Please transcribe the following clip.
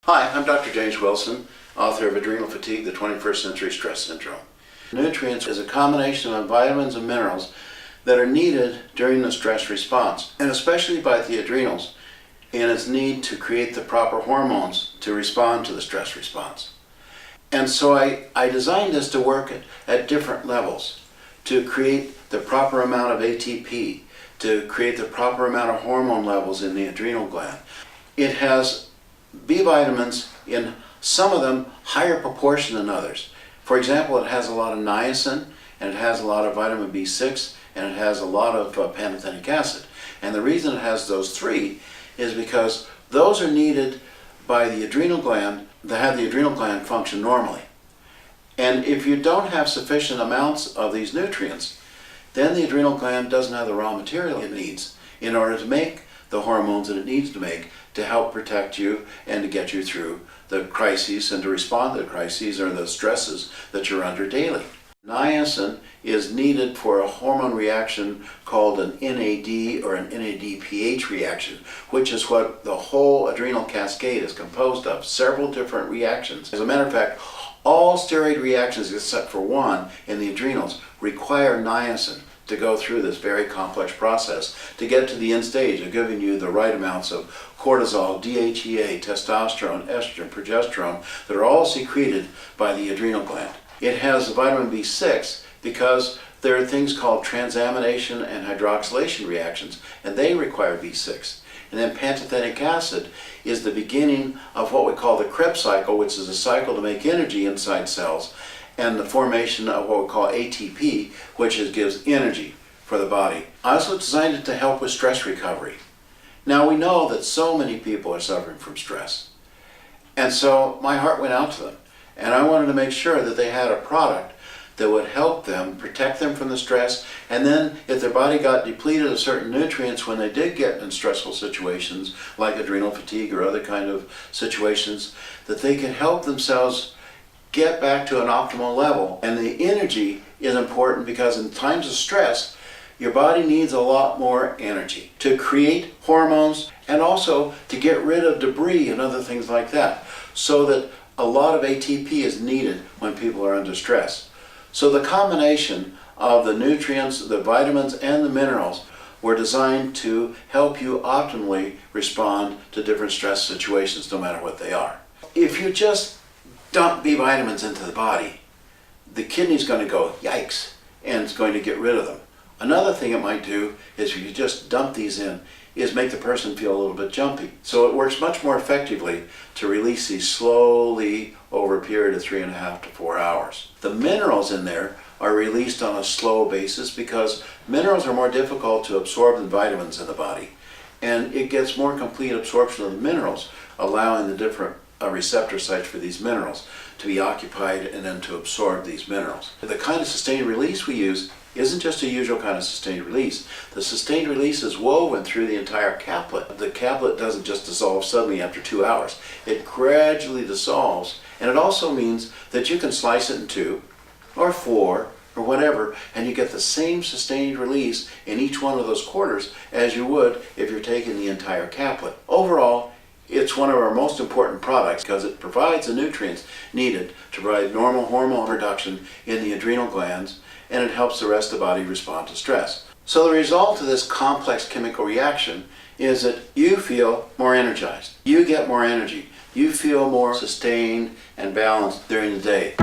Hi, I'm Dr. James Wilson, author of Adrenal Fatigue, the 21st Century Stress Syndrome. Nutrients is a combination of vitamins and minerals that are needed during the stress response, and especially by the adrenals in its need to create the proper hormones to respond to the stress response. And so I designed this to work at different levels, to create the proper amount of ATP, to create the proper amount of hormone levels in the adrenal gland. It has B vitamins in some of them higher proportion than others. For example, it has a lot of niacin, and it has a lot of vitamin B6, and it has a lot of pantothenic acid. And the reason it has those three is because those are needed by the adrenal gland to have the adrenal gland function normally. And if you don't have sufficient amounts of these nutrients, then the adrenal gland doesn't have the raw material it needs in order to make the hormones that it needs to make to help protect you and to get you through the crises and to respond to the crises or the stresses that you're under daily. Niacin is needed for a hormone reaction called an NAD or an NADPH reaction, which is what the whole adrenal cascade is composed of, several different reactions. As a matter of fact, all steroid reactions except for one in the adrenals require niacin to go through this very complex process to get to the end stage of giving you the right amounts of cortisol, DHEA, testosterone, estrogen, progesterone that are all secreted by the adrenal gland. It has vitamin B6 because there are things called transamination and hydroxylation reactions, and they require B6. And then pantothenic acid is the beginning of what we call the Krebs cycle, which is a cycle to make energy inside cells, and the formation of what we call ATP, which gives energy for the body. I also designed it to help with stress recovery. Now we know that so many people are suffering from stress. And so my heart went out to them. And I wanted to make sure that they had a product that would help them, protect them from the stress, and then if their body got depleted of certain nutrients when they did get in stressful situations, like adrenal fatigue or other kind of situations, that they could help themselves get back to an optimal level. And the energy is important because in times of stress, your body needs a lot more energy to create hormones and also to get rid of debris and other things like that, so that a lot of ATP is needed when people are under stress. So the combination of the nutrients, the vitamins, and the minerals were designed to help you optimally respond to different stress situations, no matter what they are. If you just dump B vitamins into the body, the kidney's going to go, yikes, and it's going to get rid of them. Another thing it might do is if you just dump these in, is make the person feel a little bit jumpy. So it works much more effectively to release these slowly over a period of 3.5 to 4 hours. The minerals in there are released on a slow basis because minerals are more difficult to absorb than vitamins in the body. And it gets more complete absorption of the minerals, allowing the different receptor sites for these minerals to be occupied and then to absorb these minerals. The kind of sustained release we use isn't just a usual kind of sustained release. The sustained release is woven through the entire caplet. The caplet doesn't just dissolve suddenly after 2 hours. It gradually dissolves, and it also means that you can slice it in 2 or 4 or whatever, and you get the same sustained release in each one of those quarters as you would if you're taking the entire caplet. Overall, it's one of our most important products because it provides the nutrients needed to provide normal hormone production in the adrenal glands, and it helps the rest of the body respond to stress. So the result of this complex chemical reaction is that you feel more energized. You get more energy. You feel more sustained and balanced during the day.